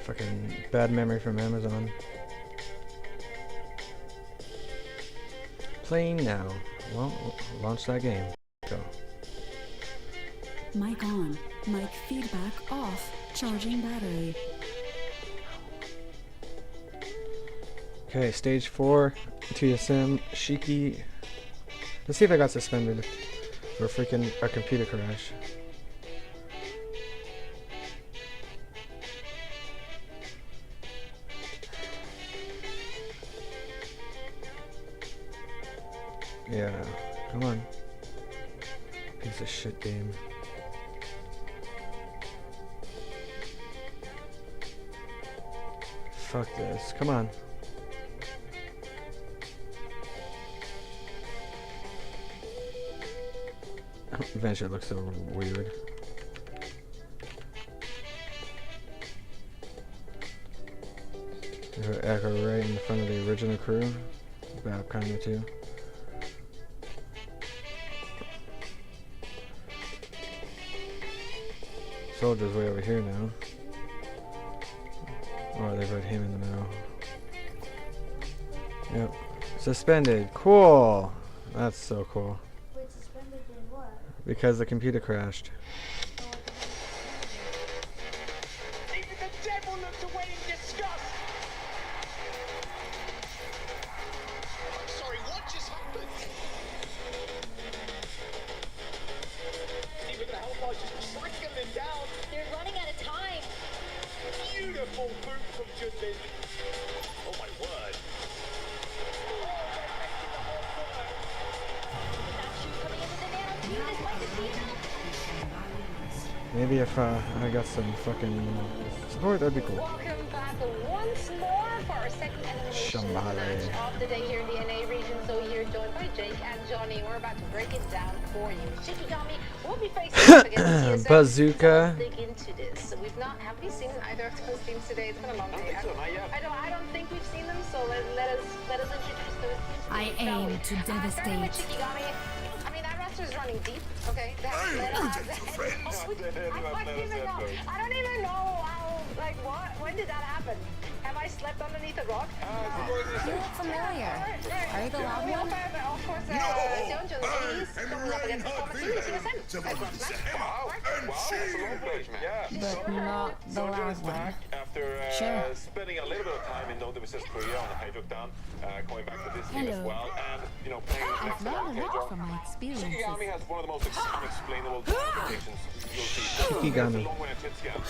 Fucking bad memory from Amazon. Playing now. Well, launch that game. Go. Mic on. Mic feedback off. Charging battery. Okay, stage 4. TSM. Shiki. Let's see if I got suspended for freaking a computer crash. Yeah, come on. Piece of shit game. Fuck this. Come on. Eventually it looks so weird. Echo right in front of the original crew. Bad kind of too. Soldier's way over here now. Or they put him in the middle. Yep. Suspended. Cool. That's so cool. Wait, suspended in what? Because the computer crashed. Even the devil looks away in disgust. I'm sorry, what just happened? Even the Hellfire just cycling down. They're running out of time. Beautiful boot from Jundin. Oh my word. Maybe if I got some fucking support, that'd be cool. Welcome back once more for our second elimination match of the day here in the NA region. So here joined by Jake and Johnny. We're about to break it down for you. Shikigami will be facing up against TSM. Bazooka. So let's dig into this. So have we seen either of those teams today? It's been a long day. I don't think we've seen them. So let us introduce those teams. I aim to devastate. Starting with Shikigami. I mean, that roster is running deep. Okay. I don't even know how, like, when did that happen? Have I slept underneath a rock? You look familiar. Are you the loud We one? also have, of course, Jojo. He's going up against the former team, TSM. But not the loud one. After Sure. spending a little bit of time in Note vs Korea on the Hydro down, coming back to this team as Hello. well, and next I've to learned a lot Hydro. from my experiences. Shikigami has one of the most unexplainable combinations you'll see. Shikigami. He's a long-range hit scan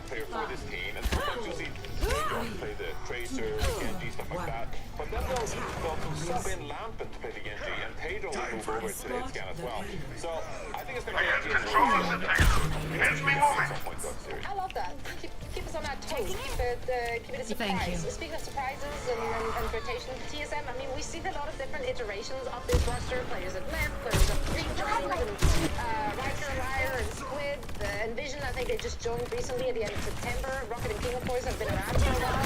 player for this team, and sometimes you'll see Hydro play the Tracer, the Genji, stuff like that. But then they'll sub in Lampent to play the Genji, and Pedro will move over to the hit scan as well. So I think it's going to be a team at some point throughout the series. I love that. Keep us on our toes. Keep it a surprise. Thank you. Speaking of surprises and rotation, TSM, I mean, we've seen a lot of different iterations of this roster. Players have left, players have rejoined, and Riker, Ryer, and Squid, and Vision, I think they just joined recently at the end of September. Rocket and King, of course, have been around for a while.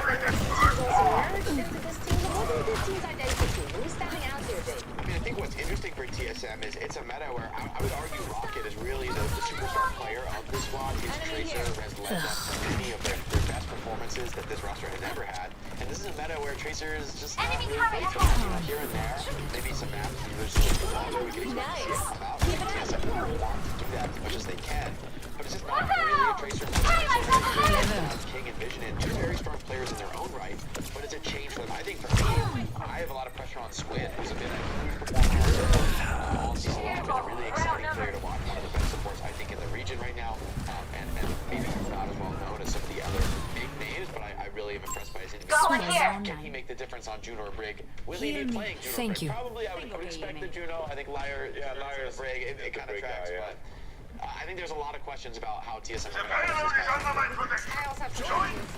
And then teams also merged into this team. So what is this team's identity? Who's standing out here, Jake? I mean, I think what's interesting for TSM is it's a meta where I would argue Rocket is really the superstar player of this squad. His Tracer has led them to many of their best performances that this roster has ever had. And this is a meta where Tracer is just not really faithful. Here and there, maybe some maps, there's just a lot we can expect to see it come out. TSM really want to do that as much as they can. But it's just not really a Tracer. King and Vision, and two very strong players in their own right. But it's a change for them. I think for me, I have a lot of pressure on Squid, who's been a huge performer all season long. Been a really exciting player to watch. One of the best supports, I think, in the region right now. And maybe not as well known as some of the other big names, but I really am impressed by his individual. Can he make the difference on Juno or Brig? Will he be playing Juno or Thank Brig? you. Probably, I would expect the Juno. I think Liar and Brig, it kind of tracks, but I think there's a lot of questions about how TSM are going to handle this. I also have two questions.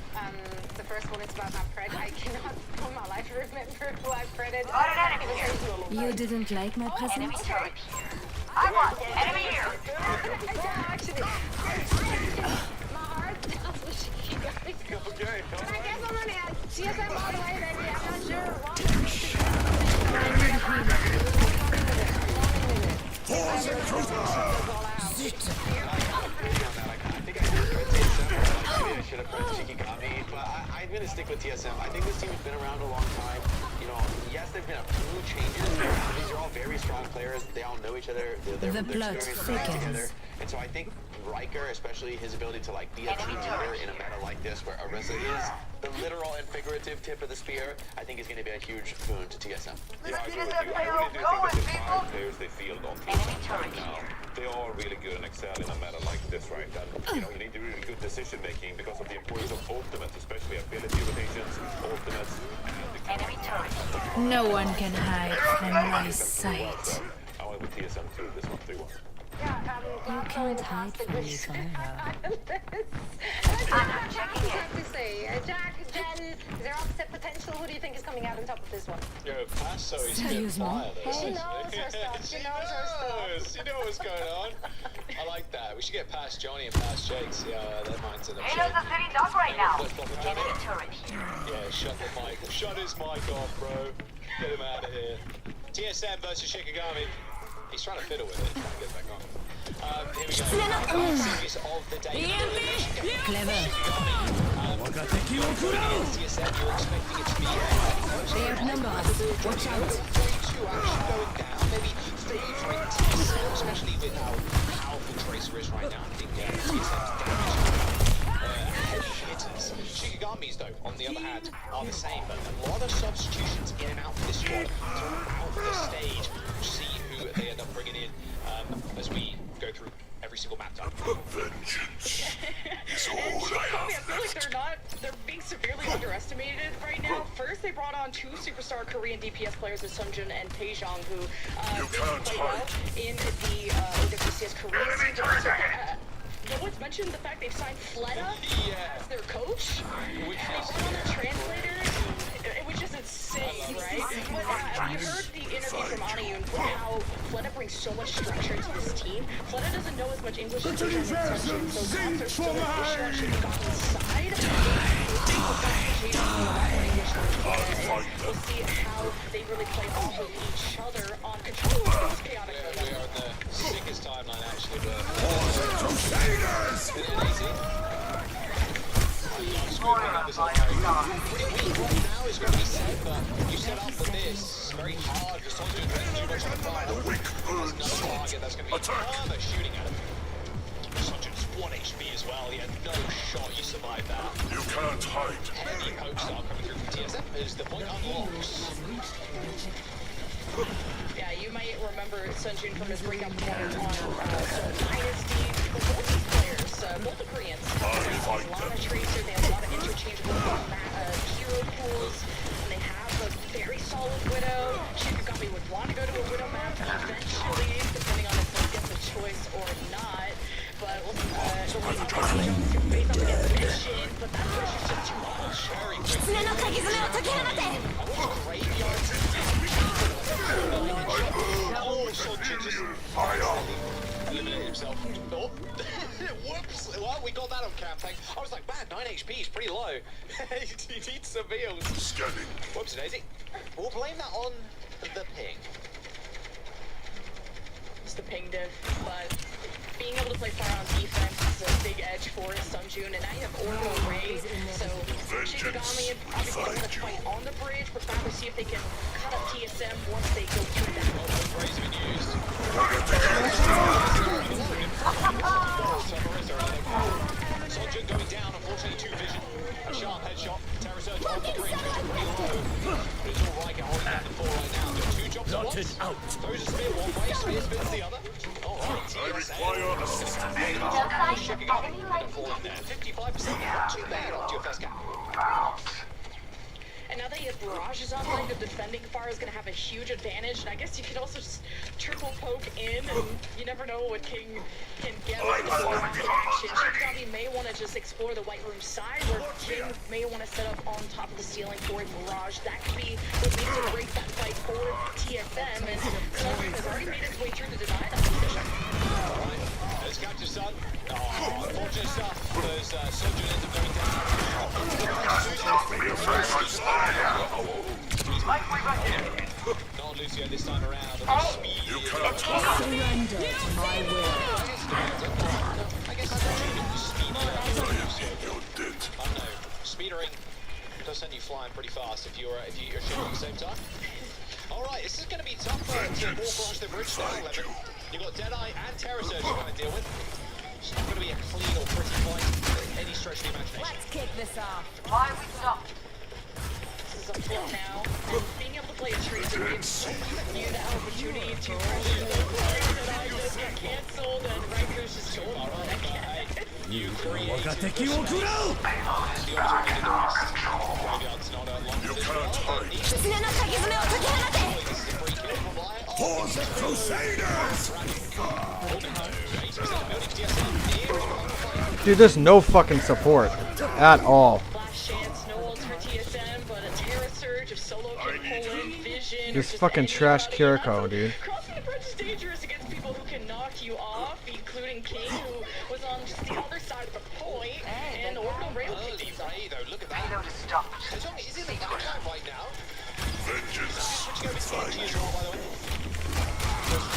The first one is about my pred. I cannot for my life remember who I predded. You didn't like my present? I want enemy here. Yeah, actually. My heart tells me she can go. Okay. And I guess I'm running at TSM all the way, baby. I'm not sure what. I think I should have put Shikigami I'm gonna stick with TSM. I think this team has been around a long time. You know, yes, there've been a few changes, but these are all very strong players. They all know each other. They're blood experienced thickens. together. And so I think Riker, especially his ability to like be a team leader in a meta like this, where Orisa is the literal and figurative tip of the spear, I think is going to be a huge boon to TSM. Yeah, I agree with you. I really do think that the 5 players they field on TSM right now, they are really good and excel in a meta like this, right? And, you know, you need really good decision making because of the importance of ultimates, especially ability rotations, ultimates, and the No one can hide from my sight. I went with TSM too, this one 3-1. You can't hide from me forever. I have to say, Jack, Jen, their opposite potential. Who do you think is coming out on top of this one? Yo, Passo is Serious, gonna man? fire this. She knows her stuff. She knows her stuff. You know what's going on. I like that. We should get past Johnny and past Jake, see how their minds end up shaping. sitting duck right now. Yeah, shut the mic. Shut his mic off, bro. Get him out of here. TSM versus Shikigami. He's trying to fiddle with it. Trying to get back on. Here we go. Series of the day. Clever. TSM, you're expecting it to be They outnumber us. Watch out. 3-2 actually going down. Maybe favoring TSM, especially with how powerful Tracer is right now. I think TSM's heavy hitters. Shikigami's, though, on the other hand, are the same, but a lot of substitutions in and out of this squad throughout the stage. We'll see who they end up bringing in as we go through every single map time. Vengeance is all I I have feel like they're being severely underestimated right now. First, they brought on 2 superstar Korean DPS players, as Sunjun and Taejong, who didn't play well in the WCS Korean scene. No one's mentioned the fact they've signed Fleta as their coach, which is their translator. It was just insane, right? But you heard the interview from Anayun, how Fleta brings so much structure to this team. Fleta doesn't know as much English as Taejong and Sunjun, so dogs are still an issue on Shikigami's side. We'll see how they really play off of each other on control of this chaotic We are in the sickest timeline, actually, but... Now is going to be set, but you set up for this very hard. Just don't do too much on fire. There's another target that's going to be further shooting at him. Sunjun's 1 HP as well. He had no shot. You survived that. You can't hide. Heavy poke style coming through from TSM as the point unlocks. Yeah, you might remember Sunjun from his breakout performance on Dynasty. Both these players, both the Koreans, they have a lot of Tracer, they have a lot of interchangeable hero pools, and they have a very solid Widow. Shikigami would want to go to a Widow map eventually, depending on if they get the choice or not. But we'll face up against Mission, but that pressure's just too much. Oh, Sunjun just eliminated himself. Oh, whoops. Well, we got that on cam, thanks. I was like, man, 9 HP is pretty low. He needs some heals. Scanning. Whoops, Daisy. We'll blame that on the ping. It's the ping div, but being able to play fire on defense is a big edge for Sunjun, and now you have Orbital Ray, so Shikigami obviously going to fight on the bridge, but now we'll see if they can cut up TSM once they go through that. Ray's been used. Sunjun going down, unfortunately 2 vision. A sharp headshot. Terror Surge on the bridge, which are pretty low. But it's all right, holding down the 4 right now. Doing 2 jobs at once. Throws a spear one way, spear spins the other. Alright, I require assistance. Shikigami gonna fall in there. 55%, not too bad after your first cap. And now that you have barrages online, the defending fire is going to have a huge advantage, and I guess you can also just triple poke in, and you never know what King can get with the full action. Shikigami may want to just explore the White Room side, where King may want to set up on top of the ceiling for a barrage. That could be what needs to break that fight for TSM, and Sunjun has already made his way through to deny that position. Alright, let's capture Sun. Oh, unfortunate stuff, because Sunjun ends up going down. Not Lucio this time around. You cannot Surrender to my will. I guess that's speeding. You're dead. I don't know. Speedering does send you flying pretty fast if you're shooting at the same time. All right, this is going to be tough to walk across the bridge now, Lemon. You've got Deadeye and Terror Surge you're going to deal with. It's not going to be a clean or pretty fight by any stretch of the imagination. Let's kick this off. Why we stopped? This is a flip now. And being able to play a Tracer gives you the opportunity to pressure the players that I just get canceled and Riker's just going on again. You create the opportunity to do the rest. Graveyard's not a long You can't hide. 狐の先爪を解き放て For the Crusaders! Dude, there's no fucking support at all. Last chance, no ults for TSM, but a Terra Surge if Solo can pull in Vision. This fucking trash Kiriko, dude. Crossing the bridge is dangerous against people who can knock you off, including King, who was on just the other side of the point, and the orbital rail kicked these off. Look at that. As long as he's in the backline right now. Vengeance Which goes to find as you. well, by the way. Just on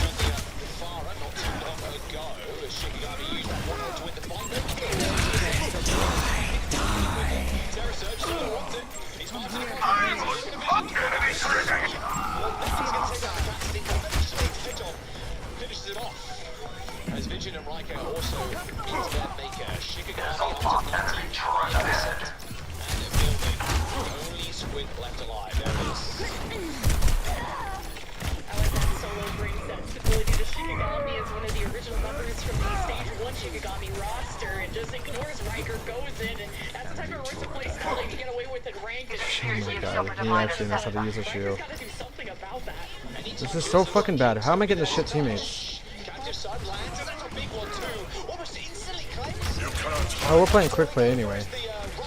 the far end, not too long ago. Shikigami used that one to win the fight. Terror Surge still wants it. He's marching across the Enemy stricken! finishes it off. As Vision and Riker also meets their maker. Shikigami up to 98%. And building. Only Squid left alive. There it is. I like that Solo brings that stability to Shikigami as one of the original members from the Stage 1 Shikigami roster and just ignores Riker, goes in, and that's the type of Orisa play style that you get away with in rank. Oh my god, he actually knows how to use a shield. Riker's gotta do something about that. This is so fucking bad. How am I getting the shit teammates? Captive Sun lands, and that's a big one too. Almost instantly cleansed. You can't Oh, we're playing quick play anyway,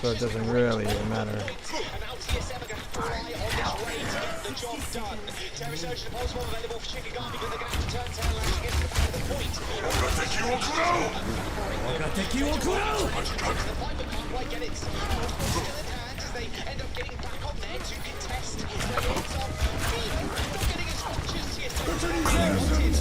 so it doesn't really matter. And now TSM are going to fly on this raid to get the job done. Terror Surge and Pulse Bomb available for Shikigami, but they're going to have to turn tail and get to the back of the point. The fight, but can't quite get it. Still in hand as they end up getting back on there to contest the hits of Field. Not getting as much as TSM wanted.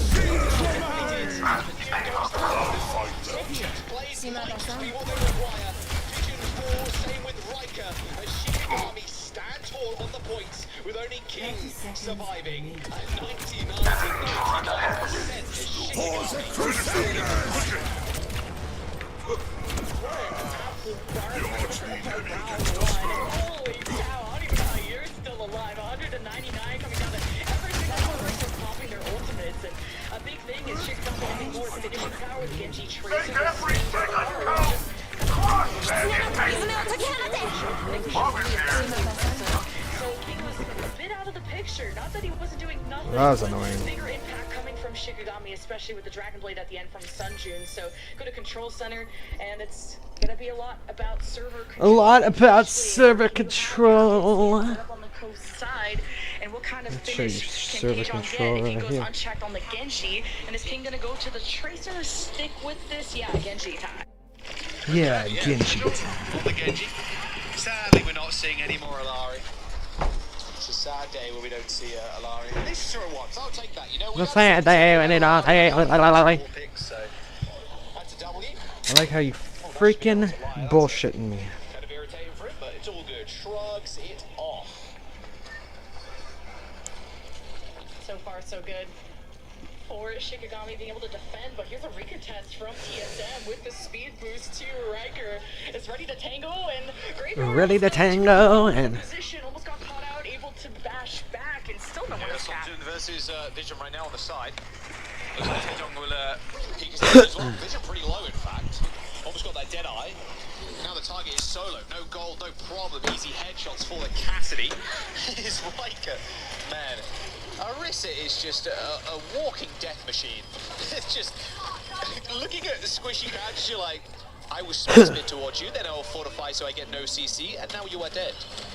Plays might just be what they require. Vision 4, same with Riker, as Shikigami stand tall on the points, with only King surviving at 99%. Holy cow, how do you know you're still alive? 199 coming down to every single one from popping their ultimates. And a big thing is Shikigami having more finishing power. The Genji Tracer is so King was a bit out of the picture. Not that he wasn't doing nothing. That was but annoying. Bigger impact coming from Shikigami, especially with the Dragon Blade at the end from Sunjun. So go to Control Center, and it's gonna be a lot about server control. A lot about server control. Up on the coast side, and what kind of Let's show you finish can server Page on control get if he right goes here. unchecked on the Genji? And is King gonna go to the Tracer? Stick with this? Yeah, Genji time. Yeah, Genji. On the Genji. Sadly, we're not seeing any more Alari. It's a sad day when we don't see Alari. At least throw once. I'll take that. You know, The sad day when it all four picks, so that's a W. I like how you freaking bullshitting me. Kind of irritating for him, but it's all good. Shrugs it off. So far, so good. For Shikigami being able to defend, but here's a Rika test from TSM with the speed boost to Riker. Is ready to tango and Ready to tango and position, almost got caught out, able to bash back and still no one Yeah, to cap. Sunjun versus Vision right now on the side. Looks like Taejong will peek his head as well. Vision pretty low, in fact. Almost got that dead eye. Now the target is Solo. No gold, no problem. Easy headshots for the Cassidy. It's like a man. Orisa is just a walking death machine. It's just looking at the squishy badge, you're like, I was supposed to spit towards you, then I'll fortify so I get no CC, and now you are dead.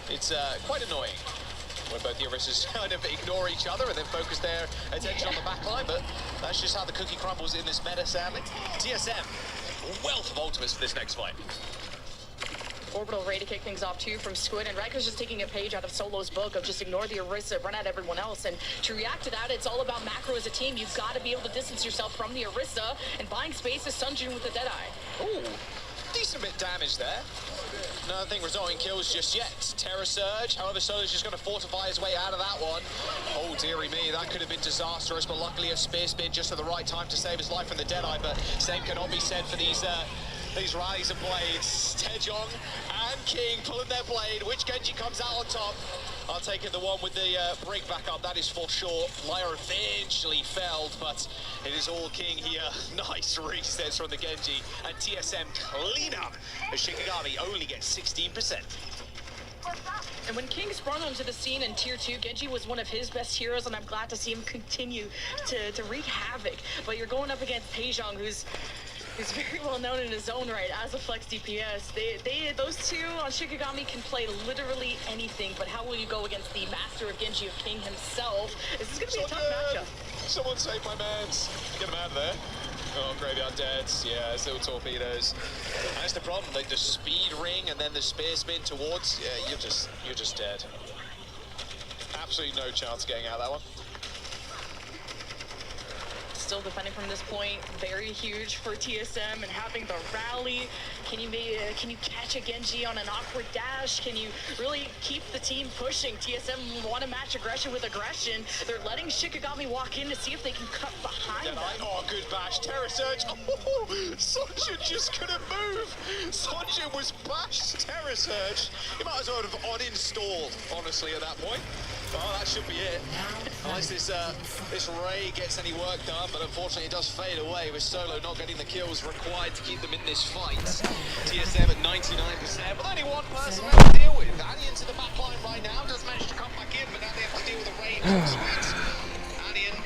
It's quite annoying when both the Orisas kind of ignore each other and then focus their attention on the back line, but that's just how the cookie crumbles in this meta, sadly. TSM, wealth of ultimates for this next fight. Orbital ready to kick things off too from Squid, and Riker's just taking a page out of Solo's book of just ignore the Orisa, run at everyone else, and to react to that, it's all about macro as a team. You've got to be able to distance yourself from the Orisa, and buying space is Sunjun with the Deadeye. Ooh, Decent bit of damage there. Nothing resulting in kills just yet. Terror Surge, however, Solo's just going to fortify his way out of that one. Oh, dearie me, that could have been disastrous, but luckily a spear spin just at the right time to save his life from the Deadeye, but same cannot be said for these rallies of blades. Taejong and King pulling their blade. Which Genji comes out on top? I'll take it the one with the break back up, that is for sure. Lyra eventually felled, but it is all King here. Nice resets from the Genji, and TSM clean up as Shikigami only gets 16%. And when King sprung onto the scene in Tier 2, Genji was one of his best heroes, and I'm glad to see him continue to wreak havoc. But you're going up against Taejong, who's very well known in his own right as a flex DPS. Those two on Shikigami can play literally anything, but how will you go against the master of Genji, of King himself? This is going to be a tough matchup. Someone save my mans. Get him out of there. Oh, Graveyard Deads. Yeah, it's little torpedoes. That's the problem. Like the speed ring and then the spear spin towards. Yeah, you're just dead. Absolutely no chance of getting out of that one. Still defending from this point, very huge for TSM, and having the rally. Can you catch a Genji on an awkward dash? Can you really keep the team pushing? TSM want to match aggression with aggression. They're letting Shikigami walk in to see if they can cut behind them. Oh, good bash. Terror Surge. Oh, Sonja just couldn't move. Sonja was bashed. Terror Surge. He might as well have uninstalled, honestly, at that point. Oh, that should be it. Unless this Ray gets any work done, but unfortunately it does fade away with Solo not getting the kills required to keep them in this fight. TSM at 99%, but only one person left to deal with. Anian to the back line right now, does manage to come back in, but now they have to deal with the Ray consequence. Anian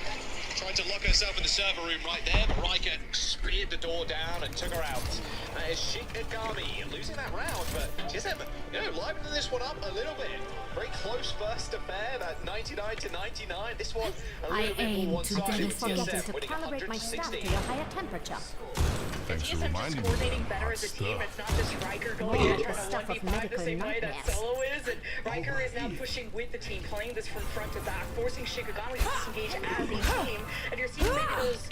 tried to lock herself in the server room right there, but Riker speared the door down and took her out. That is Shikigami losing that round, but TSM, livening this one up a little bit. Very close first affair, that 99 to 99. This one a little bit more one-sided. TSM winning 116. higher temperature. Thanks for TSM just reminding me. coordinating better as a team. It's not just Riker going in and trying to 1v5 the same way that Solo is, and Riker is now pushing with the team, playing this from front to back, forcing Shikigami to disengage as a team, and you're seeing maybe those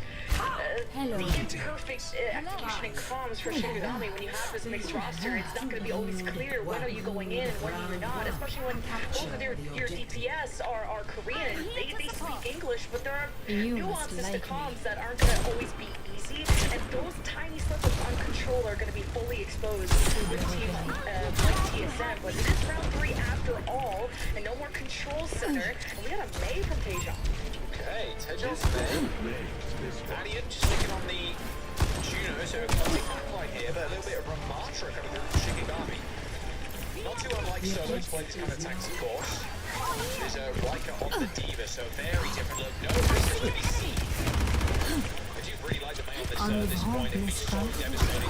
the imperfect execution and comms for Shikigami. When you have this mixed roster, it's not going to be always clear when are you going in and when are you not, especially when both of your DPS are Korean. They speak English, but there are nuances to comms that aren't going to always be easy, and those tiny slippers on control are going to be fully exposed with a team like TSM. But it is round 3 after all, and no more control center, and we got a Mei from Taejong. Okay, Taejong's Mei. Anian just sticking on the Juno, so a classic backline here, but a little bit of Ramatra coming through from Shikigami. Not too unlike Solo to play this kind of tanks, of course. There's a Riker on the D.Va, so very different look. No risk to be seen. I do really like the Mei on this point. It would be so devastating.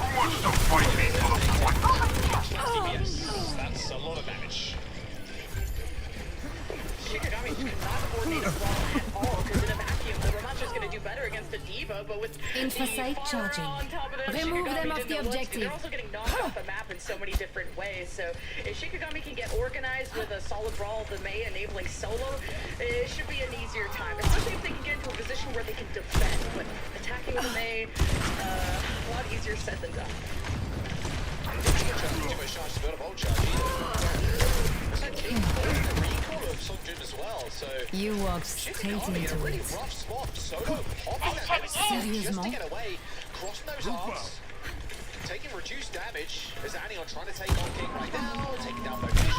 DPS. That's a lot of damage. Shikigami cannot coordinate as well at all, because in a vacuum, the Ramatra's going to do better against the D.Va, but with Infosite the charging. on top of them, Remove Shikigami them off didn't the know what to do. objective. They're also getting knocked off the map in so many different ways, so if Shikigami can get organized with a solid brawl of the Mei enabling Solo, it should be an easier time, especially if they can get into a position where they can defend, but attacking with the Mei, a lot easier said than done. Too much chance to build a bolt charge either. Of Sunjun as well, so You walked straight Shikigami in a into really it. rough spot. Solo popping that heavy just to get away, crossing those arms, taking reduced damage as Anion trying to take on King right now, taking down both vision.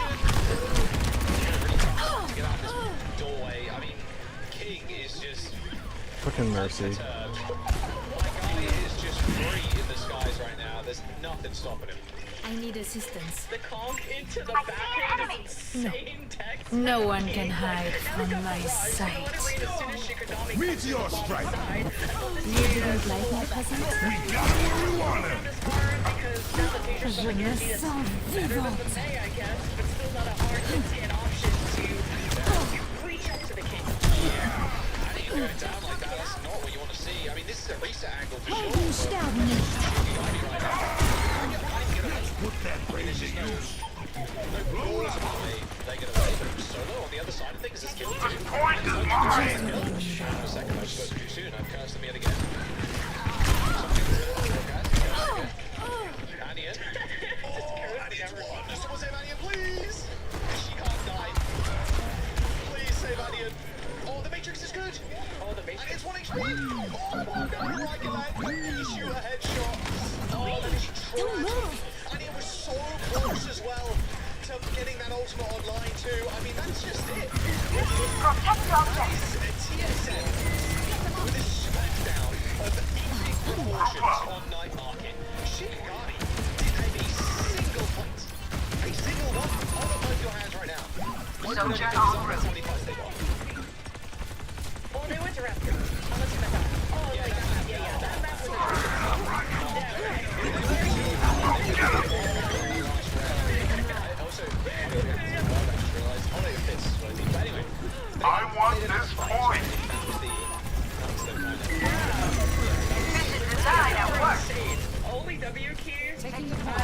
Really tough to get out of this doorway. I mean, King is just Fucking mercy. That guy is just free in the skies right now. There's nothing stopping him. I need assistance. The conk into the backhand is insane text. No one can hide from my sight. Meteor strike! You didn't like my present? We got him where we want him! Je me sens vivante. I guess, but still not a hard hit option to reach up to the king. I think going down like that, that's not what you want to see. I mean, this is a reset angle for sure. Put that crazy use! No balls about me. They get away, but Solo on the other side of things is killing too. Second, I spoke too soon. I've cursed them yet again. Anian himself getting that ultimate online too. I mean, that's just it. TSM with a smackdown of epic proportions on night market. Shikigami didn't have a single point. A single one. Hold up both your hands right now. Soldier on route. 75 they got. Well, they went to Raptor. How much did I die? Oh, yeah, like, yeah, that was I want this point. only W keys. Taking the point. I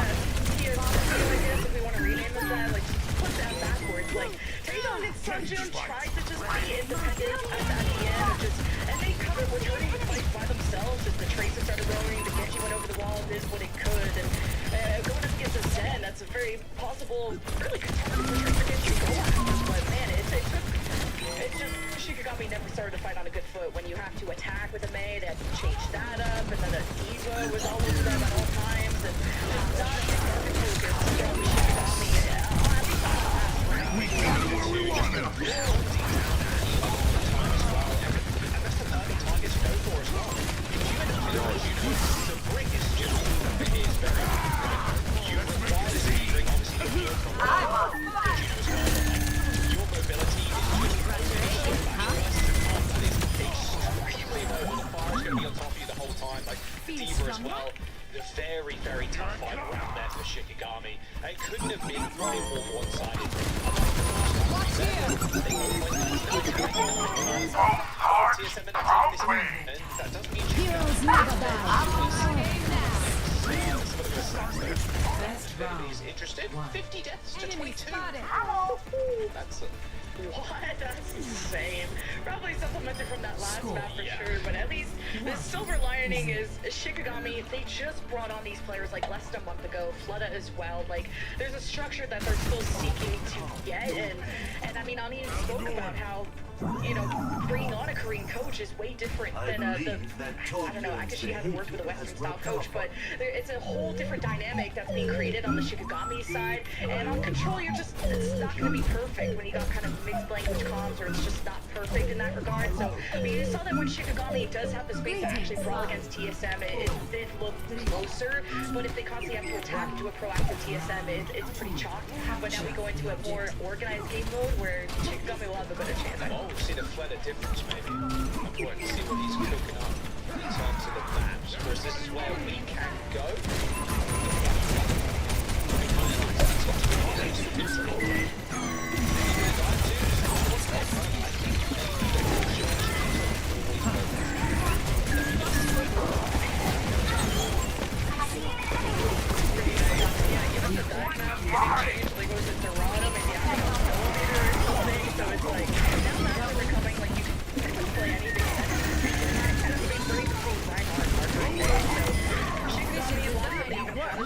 guess if we want to rename them that, like, put that backwards. Like, Taeyong and Sunjun tried to just be independent at the end, and they covered what Yuri would fight by themselves as the Tracer started rolling, the Genji went over the wall and did what it could, and going up against a Zen, that's a very possible, really good target for Tracer Genji to go after, but man, it just, Shikigami never started to fight on a good foot. When you have to attack with a Mei, they had to change that up, and then the Eva was always them at all times, and not a big target focus from Shikigami, at least not the last round. We got what we wanted. As well, the very, very tough fight around there for Shikigami. It couldn't have been more one-sided. TSM and that doesn't mean Heroes never die. He's interested. 50 deaths to 22. That's What? That's insane. Probably supplemented from that last map for sure, but at least the silver lining is Shikigami, they just brought on these players like less than a month ago, Flutta as well. Like, there's a structure that they're still seeking to get, and I mean, Ani spoke about how, you know, bringing on a Korean coach is way different than I don't know, I guess she hasn't worked with a Western style coach, but it's a whole different dynamic that's being created on the Shikigami side, and on Control, it's not going to be perfect when you got kind of mixed language comms, or it's just not perfect in that regard. So, I mean, you saw that when Shikigami does have the space to actually brawl against TSM, it did look closer, but if they constantly have to attack into a proactive TSM, it's pretty chalked. But now we go into a more organized game mode where Shikigami will have a better chance. we'll see the Fleta difference maybe. Important to see what he's cooking up in terms of the maps. Of course, this is where we can go.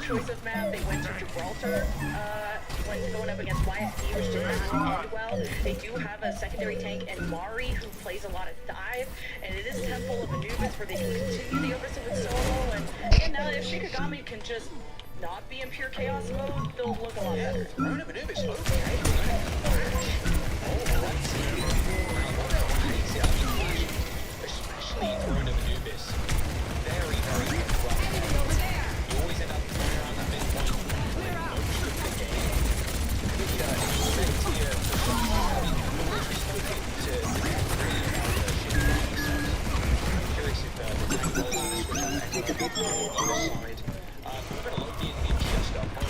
Choice of map, they went to Gibraltar when going up against YFT, which did not end well. They do have a secondary tank and Mari, who plays a lot of dive, and it is Temple of Anubis where they can continue the Overson with solo, and now if Shikigami can just not be in pure chaos mode, they'll look a lot better. Rona Anubis, okay. Especially Rona Anubis. Very, very good run. You always end up around that midpoint. Most of the game. Curious if the tank rolls on this switch up and the side. We're going to load the enemy just up on it.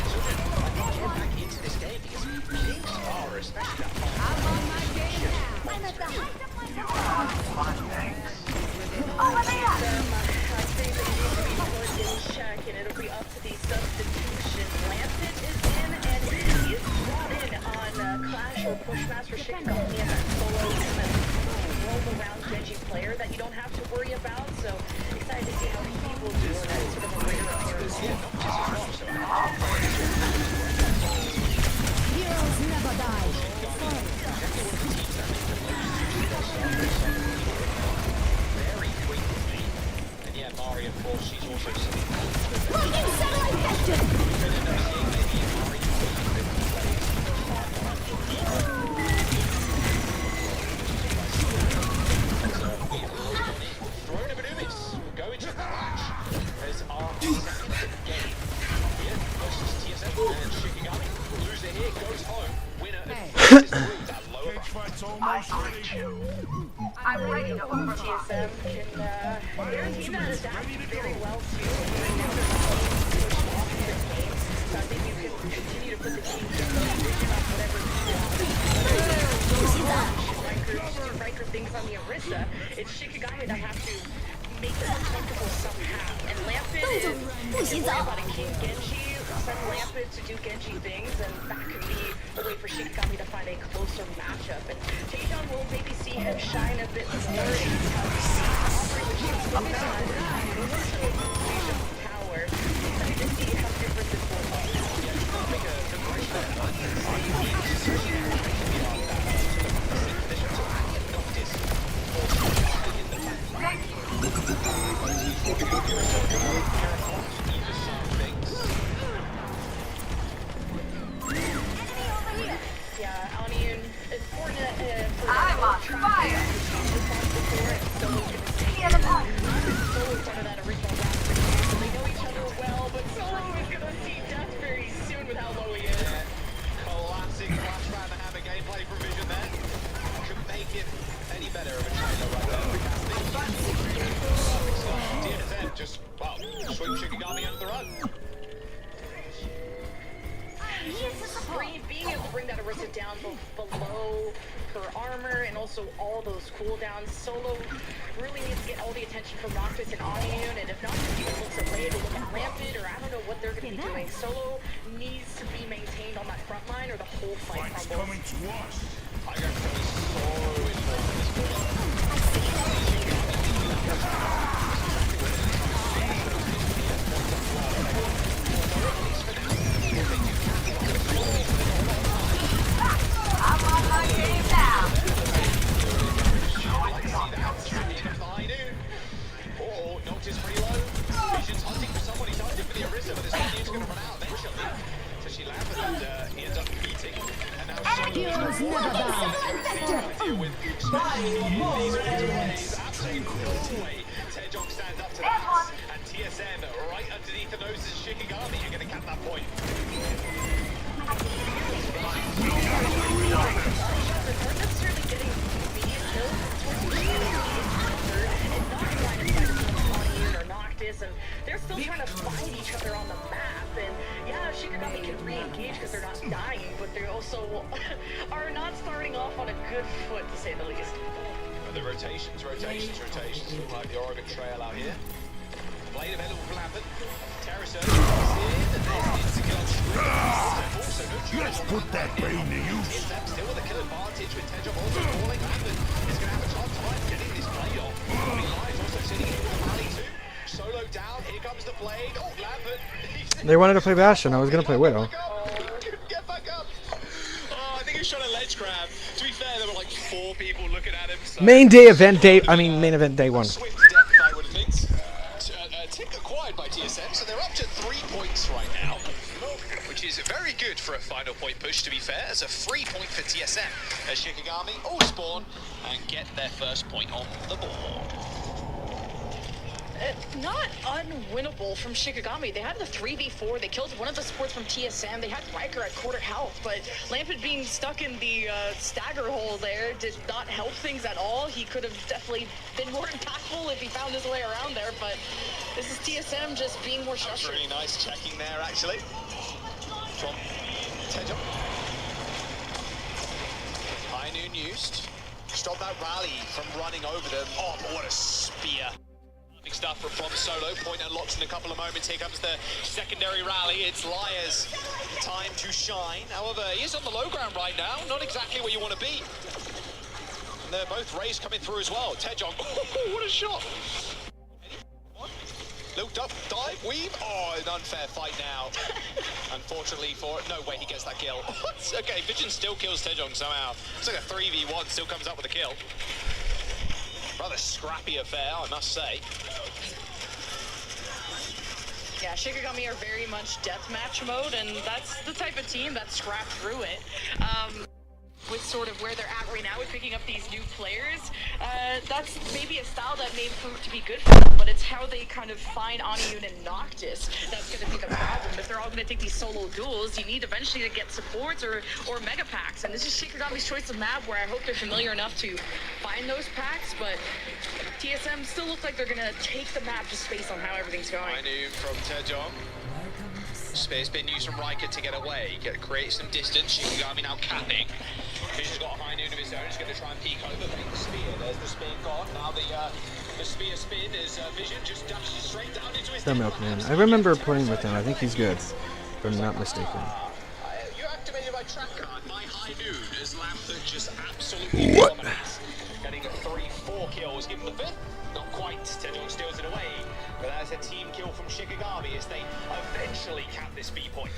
So I think get back into this game because King's Star, especially that final. I'm on my game now. I'm at the height of my I think they need to be put in check, and it'll be up to the substitution. Lampet is in, and he is brought in on Clash or Pushmaster Shikigami and that solo kind of roll around Genji player that you don't have to worry about. So excited to see how he will do in that sort of a later appearance. Heroes never die. very frequently. And yeah, Mari, of course, she's also sitting. Logging satellite captain! I'm ready to overcome. TSM can they're a team that adapts very well too. So I think you can continue to put the team vision on whatever you want. Riker things on the Arista. It's Shikigami that have to make them uncomfortable somehow. And Lampin is worried about a King Genji. Send Lampin to do Genji things, and that could be a way for Shikigami to find a closer matchup. And Taejeon will maybe see him shine a bit more in how he offering the King's focus on power. Excited to see how different this will be. Yeah, Onion, it's important for I'm on fire. Key on the ball. Solo's part of that original round, so they know each other well, but Solo is gonna see death very soon with how low he is. Classic flashback and hammer gameplay provision there. Couldn't make it any better of a trailer right there. TSM just, well, sweep Shikigami under the rug. Being able to bring that Arista down below her armor and also all those cooldowns, Solo really needs to get all the attention from Noctis and Onion, and if Noctis even looks away to look at Rampant, or I don't know what they're going to be doing, Solo needs to be maintained on that front line or the whole fight crumbles. I got so involved in this point. I'm on my game now. Oh, Noctis pretty low. Vision's hunting for someone. He's hunting for the Arista, but his Onion's going to run out eventually. So she lands and he ends up beating. And now Solo's deal with absolutely no way. Taejong stands up to that. And TSM right underneath the noses of Shikigami. You're going to cap that point. And they're still trying to find each other on the map, and yeah, Shikigami can re-engage because they're not dying, but they also are not starting off on a good foot, to say the least. But the rotations. Look like the Oregon Trail out here. Blade of Edel Lampin. Terrace in, and there's Insta-kill on Screw. Let's put that pain to use. Still with a kill advantage with Taejong also falling. Lampin is going to have a tough time getting this blade off. Lies also sitting in the rally too. Solo down, here comes the blade. Oh, Lampin. They wanted to play Bastion. I was gonna play Widow. Get back up. Oh, I think he was trying to ledge grab. To be fair, there were like 4 people looking at him. So Main event day 1. Swift death, I would think. Tick acquired by TSM, so they're up to 3 points right now, which is very good for a final point push, to be fair. It's a free point for TSM as Shikigami all spawn and get their first point on the board. Not unwinnable from Shikigami. They had the 3v4. They killed one of the supports from TSM. They had Riker at quarter health, but Lampin being stuck in the stagger hole there did not help things at all. He could have definitely been more impactful if he found his way around there, but this is TSM just being more structured. Really nice checking there, actually, from Taejong. High noon used. Stop that rally from running over them. Oh, but what a spear. Stuff from Solo. Point unlocks in a couple of moments. Here comes the secondary rally. It's Liar's time to shine. However, he is on the low ground right now. Not exactly where you want to be. And they're both rays coming through as well. Taejong. Oh, what a shot. Looked up, dive, weave. Oh, an unfair fight now. Unfortunately for it. No way he gets that kill. Okay, Vision still kills Taejong somehow. It's like a 3v1, still comes up with a kill. Rather scrappy affair, I must say. Yeah, Shikigami are very much deathmatch mode, and that's the type of team that scrapped through it. with sort of where they're at right now with picking up these new players, that's maybe a style that may prove to be good for them, but it's how they kind of find Aniun and Noctis that's going to be the problem. If they're all going to take these solo duels, you need eventually to get supports or mega packs, and this is Shikigami's choice of map where I hope they're familiar enough to find those packs, but TSM still look like they're going to take the map just based on how everything's going. Aniun from Tejong. Space being used from Riker to get away, create some distance. Shikigami now capping. Vision's got a high noon of his own. He's going to try and peek over, make the spear. There's the spear gone. Now the spear spin is Vision just dashes straight down into his That Milkman. I remember playing with him. I think he's good, if I'm not mistaken. You activated my track card. My high noon is Lampert just absolutely dominates. Getting 3-4 kills, given the fifth. Not quite. Tejong steals it away. But that's a team kill from Shikigami as they eventually cap this B point.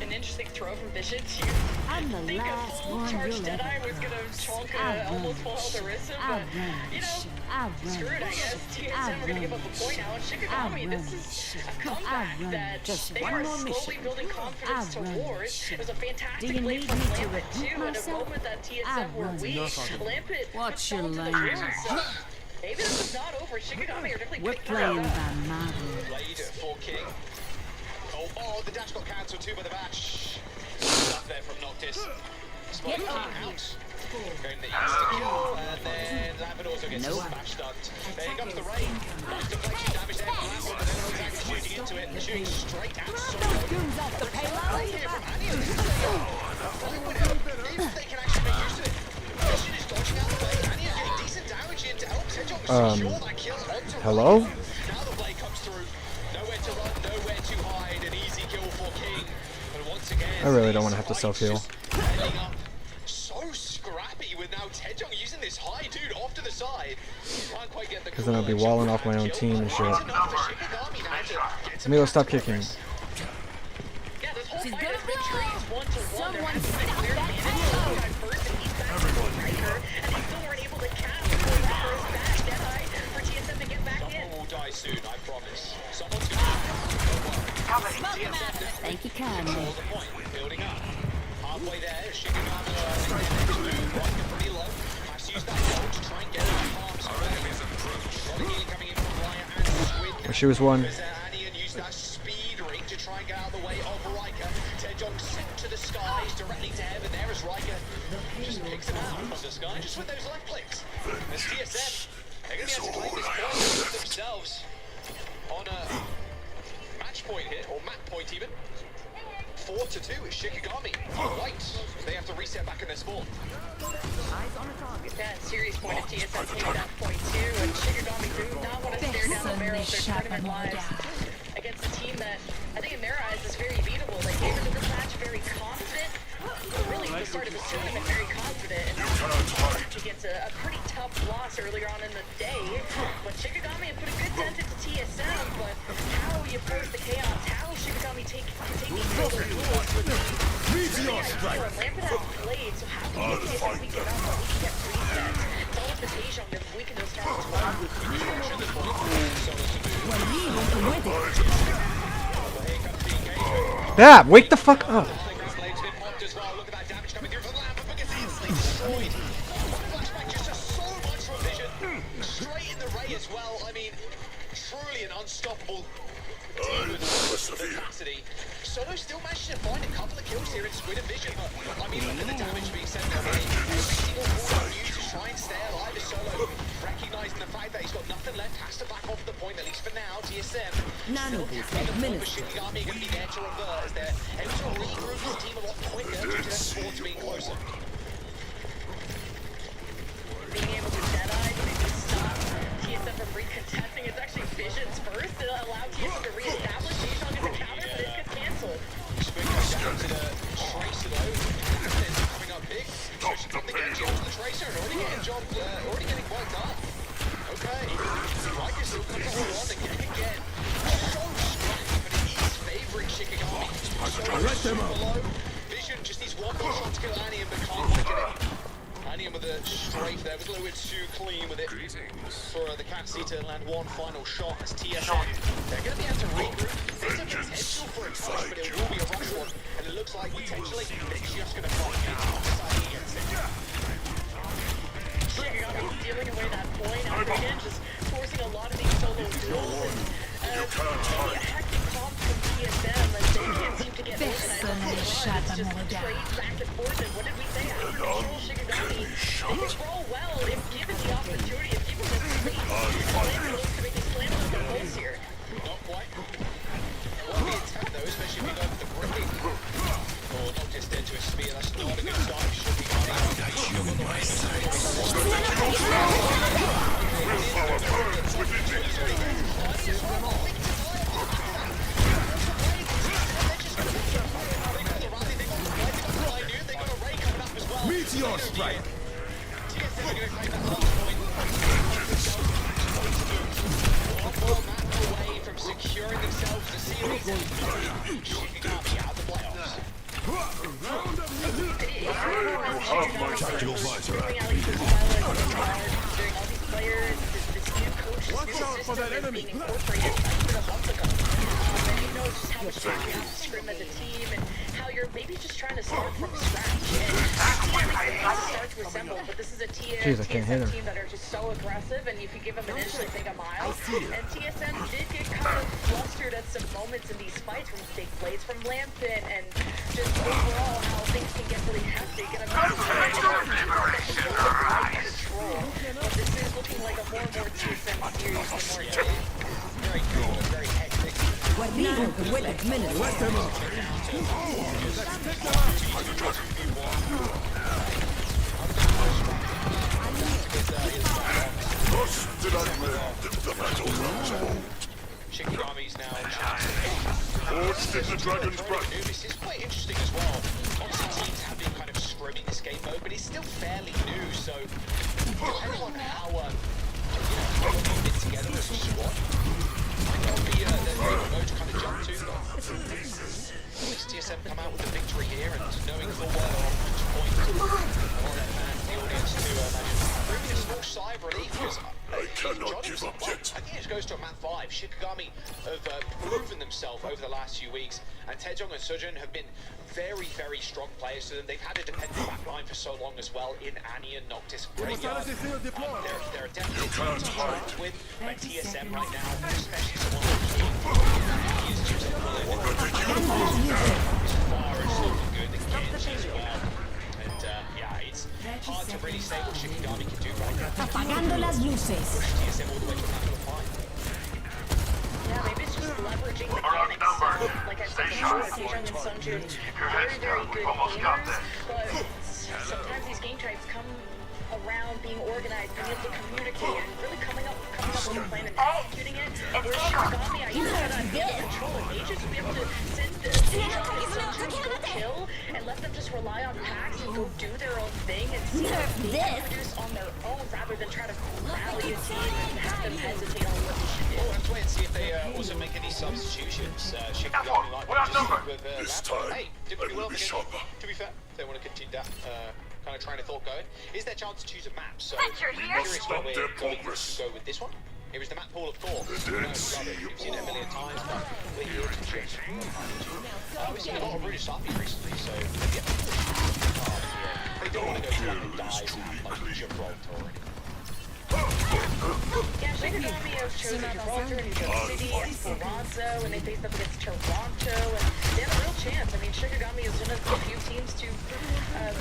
An interesting throw from Vision to I'm the think a last full one charge you'll Deadeye ever was going to chunk I almost run full health shit. Orisa, I but, run you know, shit. I run screw it, I guess. shit. TSM are going to give up run a point now, and Shikigami, this is a comeback run that just they one are more slowly mission. building confidence I run towards. shit. It was a Do fantastic you play need from me to Lampet, repeat too, at a myself? moment that I TSM were run weak. Lampet What's fell your to the language? ground, so maybe this is not over. Shikigami are definitely We're picking playing it up. by my rules. Blade for King. Oh, the dash got cancelled too by the bash. Up there from Noctis. Spot King out. Going the easy kill, and then Lampert also gets his bash stunned. There comes the rain. Nice deflection damage there from Lampert, but then Ozaki shooting into it, shooting straight at solo. Right here from Aniun. If they can actually make use of it. Vision is dodging out the way. Aniun getting decent damage in to help Tejong secure that kill onto Hello? Riker. Now the blade comes through. Nowhere to run, nowhere to hide. An easy kill for King. But once again, I really don't want to have to self-heal. ending up so scrappy with now Tejong using this high dude off to the side. Can't quite get the Because then I'll be cool walling action off my own kill, team but and shit. it's enough for Shikigami now to get Let some me go stop progress. kicking. Yeah, this whole She's fight gonna has been blow. trees 1-to-1. There Someone has been stop clear that advantage. arrow. Guy first, and he's back to Riker, and they still weren't able to cap before that first back Deadeye for TSM to get back in. Someone will die soon, I promise. Someone's gonna die. Thank you kindly. Control the point, building up. Halfway there, Shikigami next move, Riker pretty low. Has to use that goal to try and get out of harm's way. A lot of healing coming in from Ryan and Squid. She was one. Aniun used that speed ring to try and get out of the way of Riker. Tejong sent to the skies, directly to heaven. There is Riker. Just picks him out from the sky, just with those left clicks. As TSM, they're going to be able to claim this point themselves on a match point here, or map point even. 4-2 is Shikigami. White. They have to reset back in their spawn. Yeah, serious point of TSM taking that point too, and Shikigami do not want to stare down the barrel of their tournament lives against a team that I think in their eyes is very beatable. They came into this match very confident, really the start of the tournament very confident, and now he gets a pretty tough loss earlier on in the day. But Shikigami put a good dent into TSM, but how you force the chaos, how Shikigami can take these solo duels with Meteor strike. Lampet has played, so how can you get TSM weaken up or we can get resets? It's all up to Tejong to weaken those targets well. That! Wake the fuck up! Blade's been mocked as well. Look at that damage coming through from Lampert because it's easily destroyed. Flashback just does so much from Vision. Straight in the ray as well. I mean, truly an unstoppable team with capacity. Solo still managed to find a couple of kills here in Squid and Vision, but I mean, look at the damage being sent their way. Every single one used to try and stay alive is Solo, recognizing the fact that he's got nothing left, has to back off the point, at least for now. TSM still capping the point, but Shikigami are going to be there to revert as they're able to regroup this team a lot quicker due to their sports being closer. Being able to Deadeye to maybe stop TSM from recontesting. It's actually Vision's first to allow TSM to reestablish. Tejong is a counter, but it gets cancelled. Spin goes down to the Tracer though. Captain coming up big. Switching from the Genji onto the Tracer and already getting quite done. Okay. Riker still comes to hold on again. So scrappy, but he is favouring Shikigami. So super low. Vision just needs one more shot to kill Aniun, but can't quite get it. Aniun with a strafe there, was a little bit too clean with it for the Cassie to land one final shot as TSM. They're going to be able to regroup. There's a potential for a touch, but it will be a rush one, and it looks like potentially they're just going to fight now. just trade back and forth. And what did we say? Out of control, Shikigami. They can roll well if given the opportunity, if given the space. Slammer looks to make these slams with the pulse here. Not quite. It won't be intent though, especially if you go for the break. Or not just into a spear, that's not a good start. Willpower burns within me. Meteor strike. Away from securing themselves the series. Shikigami out of the playoffs. Tactical visor. Watch out for that enemy. Scrim as a team and how you're maybe just trying to start from scratch. And start to assemble, but this is a Jeez, I can't hit TSM her. team that are just so aggressive, and if you give them an inch, they take a mile. And TSM did get kind of flustered at some moments in these fights from big plays from Lampin, and just overall how things can get really hectic. And I'm not control, but this is looking like a more and more TSM series than more than Very cool, very hectic. Let them up. Thus did I mend the battlegrounds. Shikigami's now Forged in the dragon's breath. This is quite interesting as well. Obviously teams have been kind of scrimming this game mode, but it's still fairly new, so depending on how how they fit together as a squad, that'll be the mode to kind of jump to. But TSM come out with a victory here, and knowing full well which point or the audience to bringing a small sigh of relief because I cannot give up yet. I think it goes to a map 5. Shikigami have proven themselves over the last few weeks, and Taejong and Sujin have been very, very strong players to them. They've had a dependent backline for so long as well in Annie and Noctis Graveyard. They're definitely a team to work with, but TSM right now, especially someone like King, he is just far as looking good. The Genji as well. And yeah, it's hard to really say what Shikigami can do right now. Apagando las luces. Push TSM all the way to battle of 5. Yeah, maybe it's just leveraging mechanics. Like I said before, Taejong and Sunjun, very, very good gamers, but sometimes these game types come around being organized, being able to communicate, and really coming up with a plan and executing it. Whereas Shikigami, I used to have that control, and they just be able to send the Taejong and Sunjun go kill, and let them just rely on packs and go do their own thing, and see what they can produce on their own, rather than try to rally a team and have them hesitate on what they should do. Well, let's wait and see if they also make any substitutions. Shikigami like with This that. time, Hey, did I pretty well will be against- sharper. To be fair, they want to continue that kind of train of thought going. Is their chance to choose a map? So Venture I'm here. curious Must where stop we're their going progress. to go with this one. It was the map pool of Thor. The No, Dead love Sea it. We've seen it a million times, but we're here to change it. We've seen a lot of British Harpies recently, so yeah. They don't want to go to like a dive map like Gibraltar or anything. Yeah, Shikigami has chosen Gibraltar, New York City, Esperanza, and they faced up against Toronto, and they have a real chance. I mean, Shikigami is one of the few teams to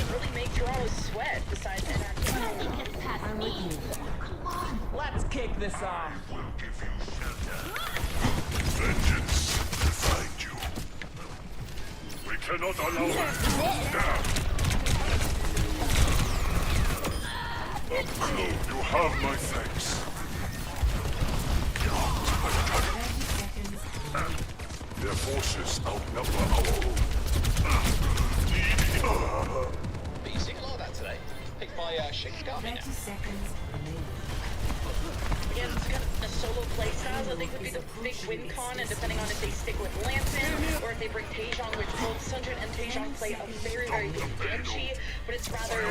really make draws sweat besides NRT. Let's kick this off. Vengeance will find you. We cannot allow it to go down. Up close, you have my thanks. Their forces outnumber our own. But you see a lot of that today. Picked by Shikigami now. Again, it's kind of a solo playstyle, I think would be the big win con, and depending on if they stick with Lampin or if they bring Taejong, which both Sunjun and Taejong play a very, very good Genji, but it's rather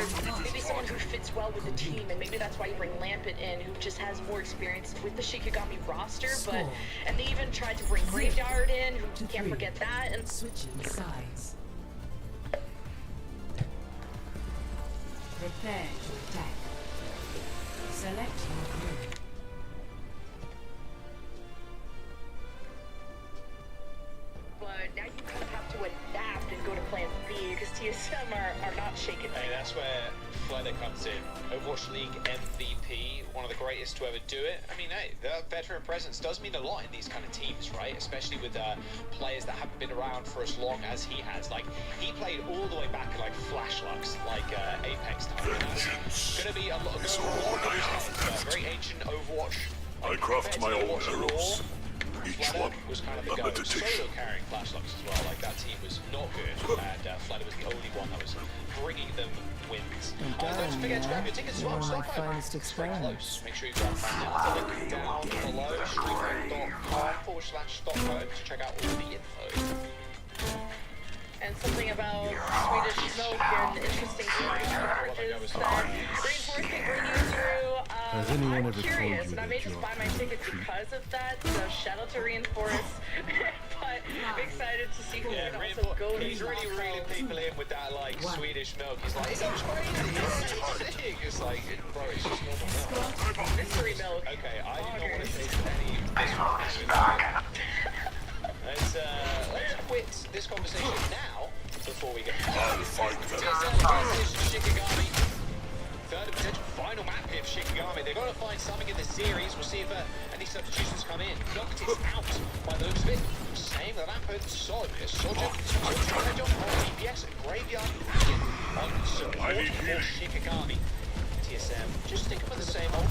maybe someone who fits well with the team, and maybe that's why you bring Lampin in, who just has more experience with the Shikigami roster, and they even tried to bring Graveyard in, who can't forget that, and Switching sides. Prepare to attack. Select your group. but now you kind of have to adapt and go to plan B because TSM are not shaking. Hey, that's where Fleder comes in. Overwatch League MVP, one of the greatest to ever do it. I mean, hey, the veteran presence does mean a lot in these kind of teams, right? Especially with players that haven't been around for as long as he has. Like, he played all the way back in like Flash Lux, like Apex time. Gonna be a lot of very ancient Overwatch. I craft my own arrows. Each one was kind of the a guy meditation. solo carrying Flash Lux as well. Like, that team was not good, and Fleder was the only one that was bringing them wins. Don't forget to grab your tickets as well. Stop by. Very close. Make sure you grab that now. To link down below, streamlink.com/stopmode to check out all the info. And something about Swedish smoke and interesting Swedish beverages that Reinforce can bring you through. I'm curious, and I may just buy my ticket because of that, so shout out to Reinforce. But I'm excited to see who can also go to He's really reeling people in with that, like, Swedish milk. He's like, it's crazy, it's sick. It's like, bro, it's just normal milk. Mystery milk. Okay, I do not want to taste any. Let's quit this conversation now before we get Shikigami. Third and potential final map here for Shikigami. They've got to find something in the series. We'll see if any substitutions come in. Knocked it out by the looks of it. Same that happened. Solid. Soldier. DPS. Graveyard. On support for Shikigami. TSM. Just sticking with the same old.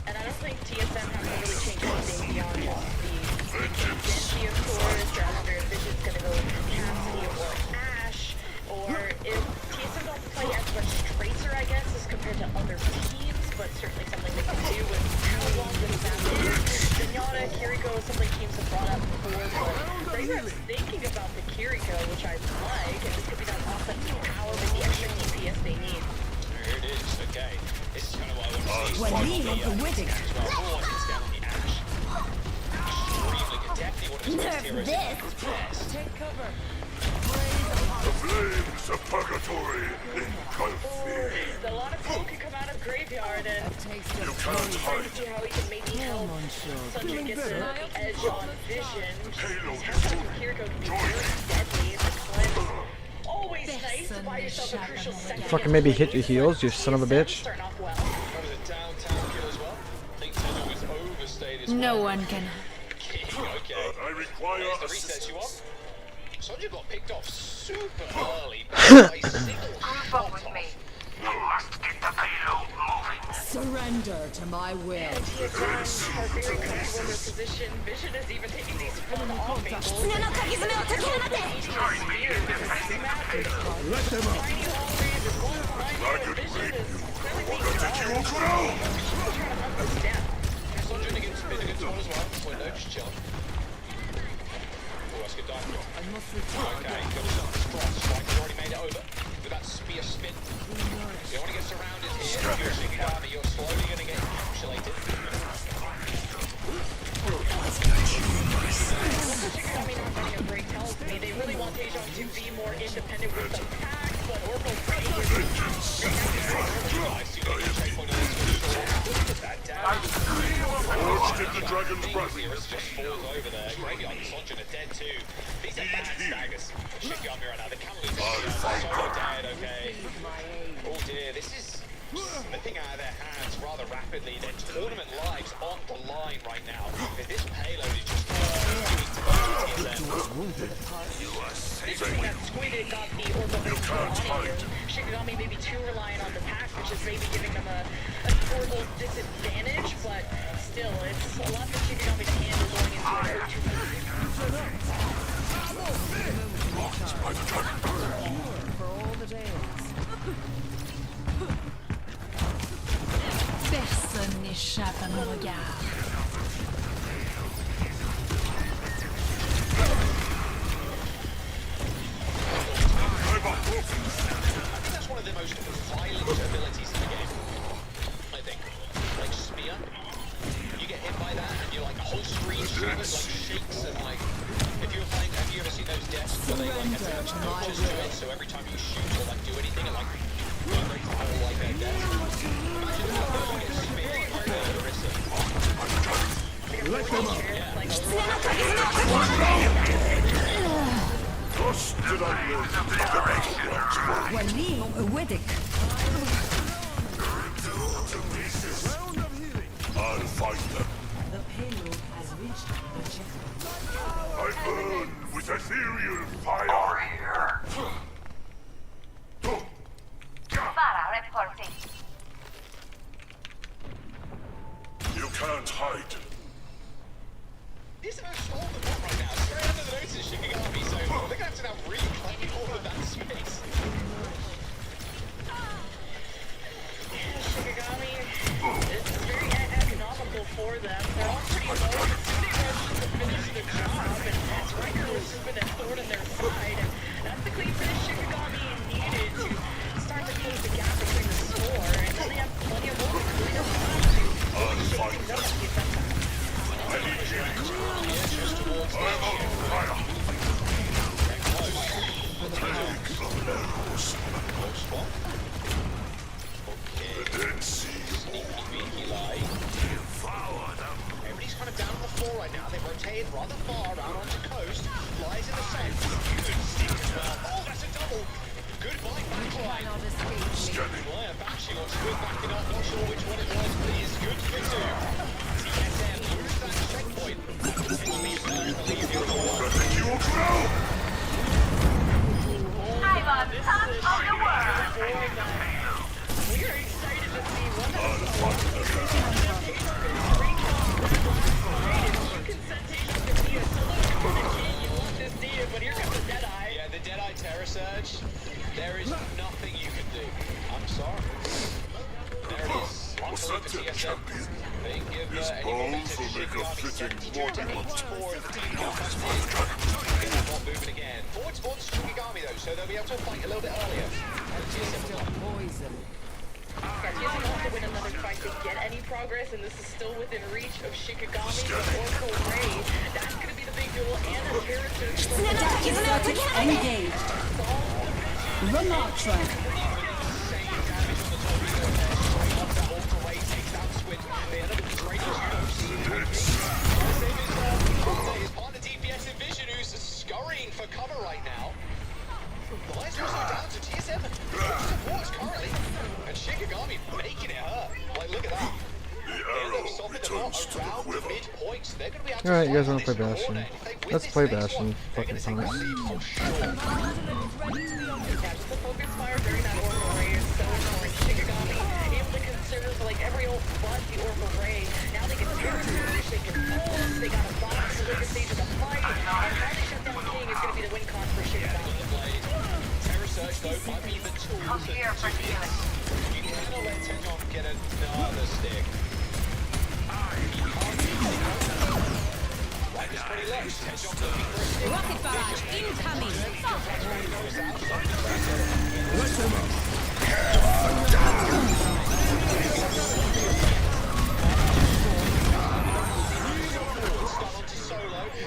And I don't think TSM has to really change anything beyond just the Genji, of course. I wonder if Vision's going to go Cassidy or Ash, or if TSM don't play as much Tracer, I guess, as compared to other teams, but certainly something they can do with how long this happened. Zenyatta, Kiriko, something teams have brought up before, but Graveyard's thinking about the Kiriko, which I like, and this could be that offensive power with the extra DPS they need. Here it is. Okay. This is kind of what I want to see. The wedding as well. Oh, it's down on the Ash. Extremely good. Definitely one of his best heroes. Yes. Take cover. The flames of purgatory engulf thee. A lot of smoke can come out of Graveyard, and You can't trying to hide. see how he can maybe help Sanjay get the edge on Vision. His headshot from Kiriko can be very deadly in the cleanse. Always nice to buy yourself a crucial second. Fucking maybe hit your heels, you son of a bitch. Starting off well. That was a downtown kill as well. I think Tenno was overstayed as well. No one can. Okay. I require There's the resets you assistance. want. Sanjay got picked off super early by a single shot off. You must get the payload moving. Surrender to my will. TSM are very comfortable in their position. Vision is even taking these fun off angles. Eating Let them up. Ragged rape you. What did you grow? Sanjay against Spinning as well. Window, just chill. Oh, that's a good dive drop. I must return. Okay, got a shot cross. Spike's already made it over. With that spear spin. You don't want to get surrounded here. If you're Shikigami, you're slowly going to get encapsulated. Shikigami not running a great tell to me. They really want Taejong to be more independent with the pack, but Orbital Freddy is... Forged in the dragon's breath. Just falls over there. Graveyard and Sanjay are dead too. These are bad staggers. Shikigami right now. They can't lose this. Solo dead, okay. Oh dear, this is slipping out of their hands rather rapidly. Their tournament lives on the line right now. Because this payload is just Saving you. Squid got the orbital on here. Shikigami may be too reliant on the pack, which is maybe giving them a portal disadvantage, but still, it's a lot for Shikigami to handle going into an O2. Blocked by the dragon bird. For all the days. Personne n'échappe à mon regard. I think that's one of the most violent abilities in the game. I think. Like spear. You get hit by that and you're like, a whole screen like shakes and like, if you're playing, have you ever seen those deaths where they like attach coaches to it, so every time you shoot or like do anything it like vibrates the whole like death? Imagine how you get speared by the Orisa. Let them up. Yeah. did I learn the Overwatch work? Wali Weddick. I'll find them. The payload has reached the checkpoint. I burn with ethereal fire. Over here. Para reporting. You can't hide. He's gonna stall the bot right now, straight under the nose of Shikigami, so they're gonna have to now reclaim all of that space. Shikigami, it's very economical for them. They're all pretty low. They rushed to finish the job, and that's right now it's just been a thorn in their side. And that's the clean finish Shikigami needed to start to close the gap between the score. And now they have plenty of moments to shake things up at the defense. Everybody's kind of down on the floor right now. They've rotated rather far out onto coast. Lies in the sand. Good stick as well. Oh, that's a double. Good bite backline. Lion bashing on Squid backing up. Not sure which one it was, but it is good for two. TSM lose that checkpoint. I'm on top of the world. We are excited to see one of the but here comes the Deadeye. Yeah, the Deadeye Terror Surge. There is nothing you can do. I'm sorry. There it is. One for TSM. They give any more better to Shikigami 72 to 84 as the team now comes in. Not moving again. Forward towards Shikigami though, so they'll be able to fight a little bit earlier. And TSM Poison. Yeah, TSM will have to win another fight to get any progress, and this is still within reach of Shikigami with Oracle Ray. That's going to be the big duel, and the Terror Surge. Engaged. Ramatra. On the DPS Envision, who's scurrying for cover right now. The lights also down to TSM. Supports currently. And Shikigami making it hurt. Like, look at that. Alright, you guys wanna play Bastion? Let's play Bastion. Fucking punks. Yeah, just the focus fire during that Oracle Ray is so annoying. Shikigami able to conserve like every ult but the Oracle Ray. Now they can Terror Surge, they can pulse, they got a box so they can stage of the fight. And how they shut down King is gonna be the win con for Shikigami. Terror Surge though might be the tool to you cannot let Tengon get another stick. Rocket barrage incoming.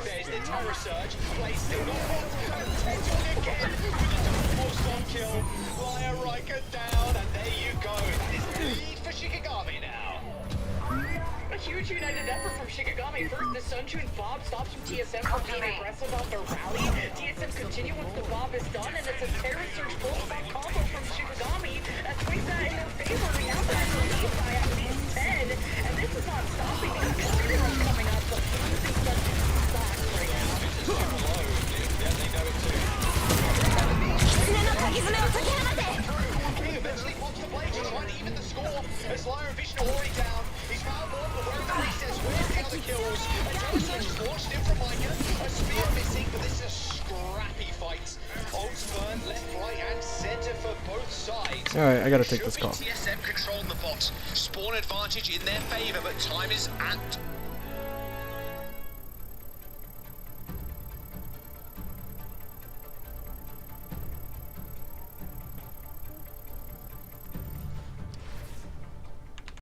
There's the Terror Surge. Play still not on. And Tengon again with a double stun kill. Liar Riker down, and there you go. That is the lead for Shikigami now. A huge united effort from Shikigami. First, the Sunshine Bob stops from TSM from being aggressive off the rally. TSM continue once the Bob is done, and it's a Terror Surge full spot combo from Shikigami that swings that in their favor. And now they're lead by at least 10, and this is not stopping. They got Consider Rush coming up, but losing such stocks right now. Yeah, they know it too. He eventually pops the blade to try and even the score. As Liar and Vision are already down. He's found more, but where are the resets? Where's the other kills? A Terror Surge is launched in from Micah. A spear missing, but this is a scrappy fight. Ults burn left, right, and center for both sides. Alright, I gotta take this call. TSM controlling the bot. Spawn advantage in their favor, but time is at